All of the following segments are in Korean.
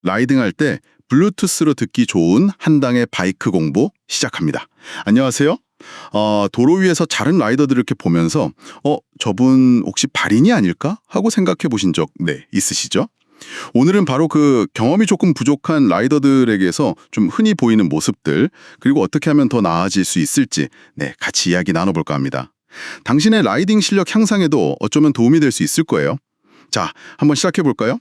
라이딩할 때 블루투스로 듣기 좋은 한당의 바이크 공부 시작합니다. 안녕하세요. 도로 위에서 다른 라이더들을 이렇게 보면서 저분 혹시 발인이 아닐까? 하고 생각해 보신 적 있으시죠? 오늘은 바로 그 경험이 조금 부족한 라이더들에게서 좀 흔히 보이는 모습들, 그리고 어떻게 하면 더 나아질 수 있을지 같이 이야기 나눠볼까 합니다. 당신의 라이딩 실력 향상에도 어쩌면 도움이 될 수 있을 거예요. 자, 한번 시작해 볼까요?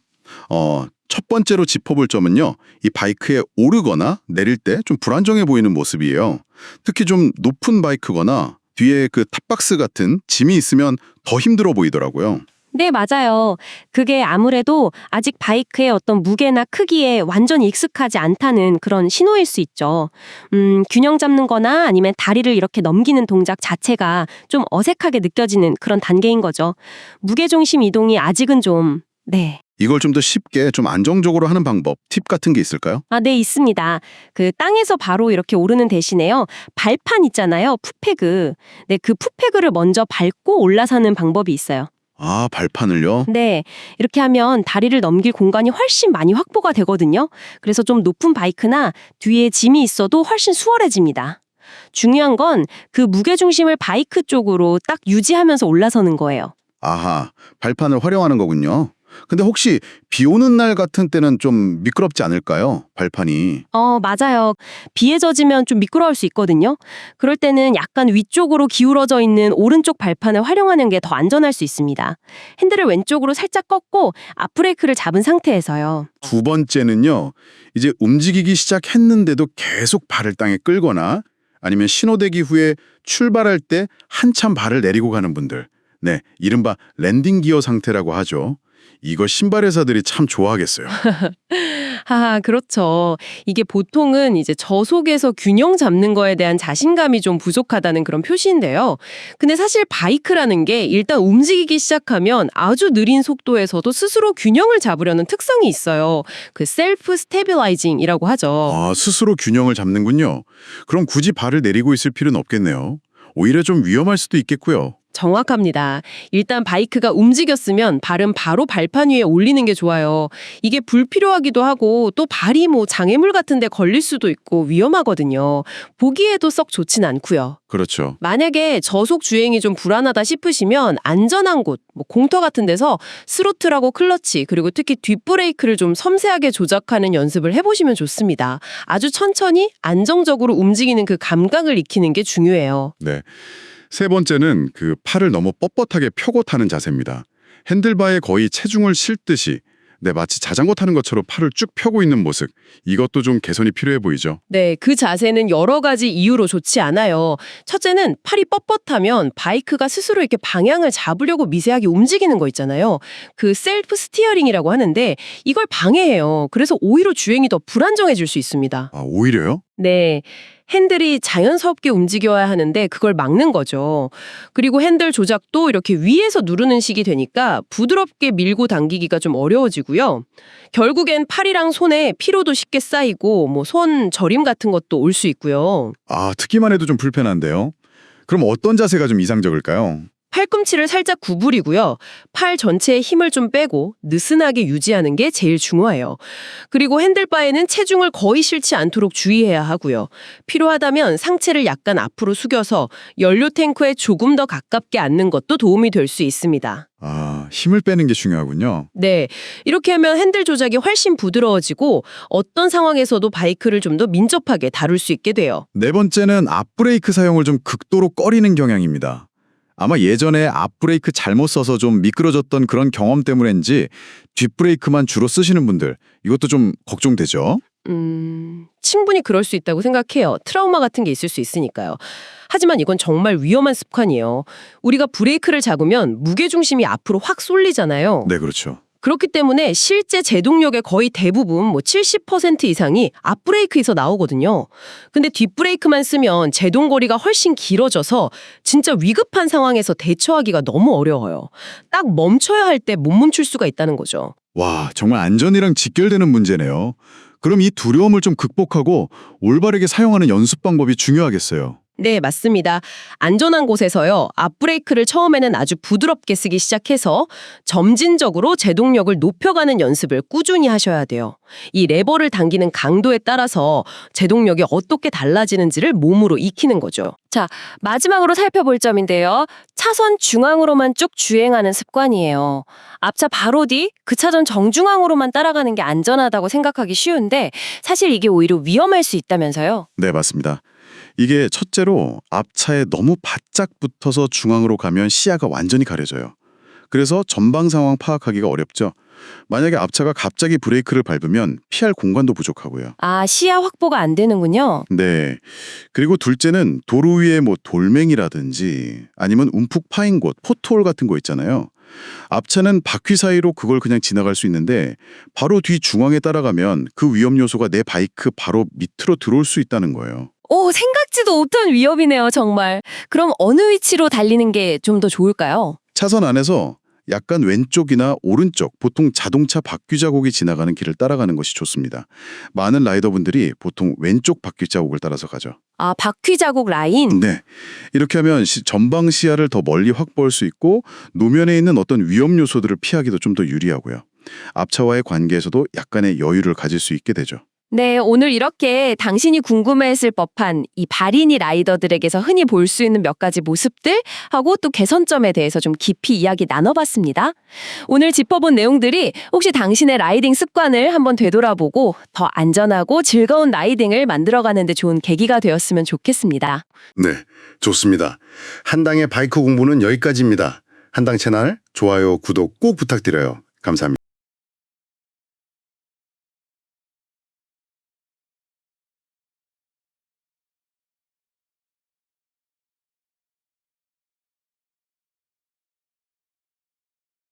첫 번째로 짚어볼 점은요, 이 바이크에 오르거나 내릴 때 좀 불안정해 보이는 모습이에요. 특히 좀 높은 바이크거나 뒤에 그 탑박스 같은 짐이 있으면 더 힘들어 보이더라고요. 네, 맞아요. 그게 아무래도 아직 바이크의 어떤 무게나 크기에 완전히 익숙하지 않다는 그런 신호일 수 있죠. 균형 잡는 거나 아니면 다리를 이렇게 넘기는 동작 자체가 좀 어색하게 느껴지는 그런 단계인 거죠. 무게중심 이동이 아직은 좀, 이걸 좀 더 쉽게 좀 안정적으로 하는 방법, 팁 같은 게 있을까요? 네, 있습니다. 그 땅에서 바로 이렇게 오르는 대신에요. 발판 있잖아요. 풋페그. 네, 그 풋페그를 먼저 밟고 올라서는 방법이 있어요. 아, 발판을요? 네, 이렇게 하면 다리를 넘길 공간이 훨씬 많이 확보가 되거든요. 그래서 좀 높은 바이크나 뒤에 짐이 있어도 훨씬 수월해집니다. 중요한 건 그 무게중심을 바이크 쪽으로 딱 유지하면서 올라서는 거예요. 아하, 발판을 활용하는 거군요. 근데 혹시 비 오는 날 같은 때는 좀 미끄럽지 않을까요? 발판이. 맞아요. 비에 젖으면 좀 미끄러울 수 있거든요. 그럴 때는 약간 위쪽으로 기울어져 있는 오른쪽 발판을 활용하는 게 더 안전할 수 있습니다. 핸들을 왼쪽으로 살짝 꺾고 앞브레이크를 잡은 상태에서요. 두 번째는요, 이제 움직이기 시작했는데도 계속 발을 땅에 끌거나 아니면 신호대기 후에 출발할 때 한참 발을 내리고 가는 분들. 이른바 랜딩 기어 상태라고 하죠. 이거 신발 회사들이 참 좋아하겠어요. 그렇죠. 이게 보통은 이제 저속에서 균형 잡는 거에 대한 자신감이 좀 부족하다는 그런 표시인데요. 근데 사실 바이크라는 게 일단 움직이기 시작하면 아주 느린 속도에서도 스스로 균형을 잡으려는 특성이 있어요. 그 셀프 스테빌라이징이라고 하죠. 아, 스스로 균형을 잡는군요. 그럼 굳이 발을 내리고 있을 필요는 없겠네요. 오히려 좀 위험할 수도 있겠고요. 정확합니다. 일단 바이크가 움직였으면 발은 바로 발판 위에 올리는 게 좋아요. 이게 불필요하기도 하고 또 발이 장애물 같은 데 걸릴 수도 있고 위험하거든요. 보기에도 썩 좋진 않고요. 그렇죠. 만약에 저속 주행이 좀 불안하다 싶으시면 안전한 곳, 공터 같은 데서 스로틀하고 클러치 그리고 특히 뒷브레이크를 좀 섬세하게 조작하는 연습을 해보시면 좋습니다. 아주 천천히 안정적으로 움직이는 그 감각을 익히는 게 중요해요. 네. 세 번째는 그 팔을 너무 뻣뻣하게 펴고 타는 자세입니다. 핸들바에 거의 체중을 싣듯이 마치 자전거 타는 것처럼 팔을 쭉 펴고 있는 모습. 이것도 좀 개선이 필요해 보이죠. 네, 그 자세는 여러 가지 이유로 좋지 않아요. 첫째는 팔이 뻣뻣하면 바이크가 스스로 이렇게 방향을 잡으려고 미세하게 움직이는 거 있잖아요. 그 셀프 스티어링이라고 하는데 이걸 방해해요. 그래서 오히려 주행이 더 불안정해질 수 있습니다. 아, 오히려요? 네. 핸들이 자연스럽게 움직여야 하는데 그걸 막는 거죠. 그리고 핸들 조작도 이렇게 위에서 누르는 식이 되니까 부드럽게 밀고 당기기가 좀 어려워지고요. 결국엔 팔이랑 손에 피로도 쉽게 쌓이고 손 저림 같은 것도 올 수 있고요. 아, 듣기만 해도 좀 불편한데요. 그럼 어떤 자세가 좀 이상적일까요? 팔꿈치를 살짝 구부리고요. 팔 전체에 힘을 좀 빼고 느슨하게 유지하는 게 제일 중요해요. 그리고 핸들바에는 체중을 거의 실지 않도록 주의해야 하고요. 필요하다면 상체를 약간 앞으로 숙여서 연료 탱크에 조금 더 가깝게 앉는 것도 도움이 될 수 있습니다. 아, 힘을 빼는 게 중요하군요. 네, 이렇게 하면 핸들 조작이 훨씬 부드러워지고 어떤 상황에서도 바이크를 좀 더 민첩하게 다룰 수 있게 돼요. 네 번째는 앞브레이크 사용을 좀 극도로 꺼리는 경향입니다. 아마 예전에 앞브레이크 잘못 써서 좀 미끄러졌던 그런 경험 때문인지 뒷브레이크만 주로 쓰시는 분들, 이것도 좀 걱정되죠? 충분히 그럴 수 있다고 생각해요. 트라우마 같은 게 있을 수 있으니까요. 하지만 이건 정말 위험한 습관이에요. 우리가 브레이크를 잡으면 무게중심이 앞으로 확 쏠리잖아요. 네, 그렇죠. 그렇기 때문에 실제 제동력의 거의 대부분 70% 이상이 앞브레이크에서 나오거든요. 근데 뒷브레이크만 쓰면 제동거리가 훨씬 길어져서 진짜 위급한 상황에서 대처하기가 너무 어려워요. 딱 멈춰야 할 때 못 멈출 수가 있다는 거죠. 와, 정말 안전이랑 직결되는 문제네요. 그럼 이 두려움을 좀 극복하고 올바르게 사용하는 연습 방법이 중요하겠어요. 네, 맞습니다. 안전한 곳에서요, 앞브레이크를 처음에는 아주 부드럽게 쓰기 시작해서 점진적으로 제동력을 높여가는 연습을 꾸준히 하셔야 돼요. 이 레버를 당기는 강도에 따라서 제동력이 어떻게 달라지는지를 몸으로 익히는 거죠. 자, 마지막으로 살펴볼 점인데요. 차선 중앙으로만 쭉 주행하는 습관이에요. 앞차 바로 뒤 그 차선 정중앙으로만 따라가는 게 안전하다고 생각하기 쉬운데 사실 이게 오히려 위험할 수 있다면서요. 네, 맞습니다. 이게 첫째로 앞차에 너무 바짝 붙어서 중앙으로 가면 시야가 완전히 가려져요. 그래서 전방 상황 파악하기가 어렵죠. 만약에 앞차가 갑자기 브레이크를 밟으면 피할 공간도 부족하고요. 아, 시야 확보가 안 되는군요. 네. 그리고 둘째는 도로 위에 뭐 돌멩이라든지 아니면 움푹 파인 곳, 포트홀 같은 거 있잖아요. 앞차는 바퀴 사이로 그걸 그냥 지나갈 수 있는데 바로 뒤 중앙에 따라가면 그 위험 요소가 내 바이크 바로 밑으로 들어올 수 있다는 거예요. 오, 생각지도 못한 위협이네요, 정말. 그럼 어느 위치로 달리는 게 좀 더 좋을까요? 차선 안에서 약간 왼쪽이나 오른쪽, 보통 자동차 바퀴 자국이 지나가는 길을 따라가는 것이 좋습니다. 많은 라이더분들이 보통 왼쪽 바퀴 자국을 따라서 가죠. 아, 바퀴 자국 라인? 네. 이렇게 하면 전방 시야를 더 멀리 확보할 수 있고 노면에 있는 어떤 위험 요소들을 피하기도 좀 더 유리하고요. 앞차와의 관계에서도 약간의 여유를 가질 수 있게 되죠. 네, 오늘 이렇게 당신이 궁금해했을 법한 이 발인이 라이더들에게서 흔히 볼 수 있는 몇 가지 모습들 하고 또 개선점에 대해서 좀 깊이 이야기 나눠봤습니다. 오늘 짚어본 내용들이 혹시 당신의 라이딩 습관을 한번 되돌아보고 더 안전하고 즐거운 라이딩을 만들어가는 데 좋은 계기가 되었으면 좋겠습니다. 네, 좋습니다. 한당의 바이크 공부는 여기까지입니다. 한당 채널 좋아요, 구독 꼭 부탁드려요. 감사합니다.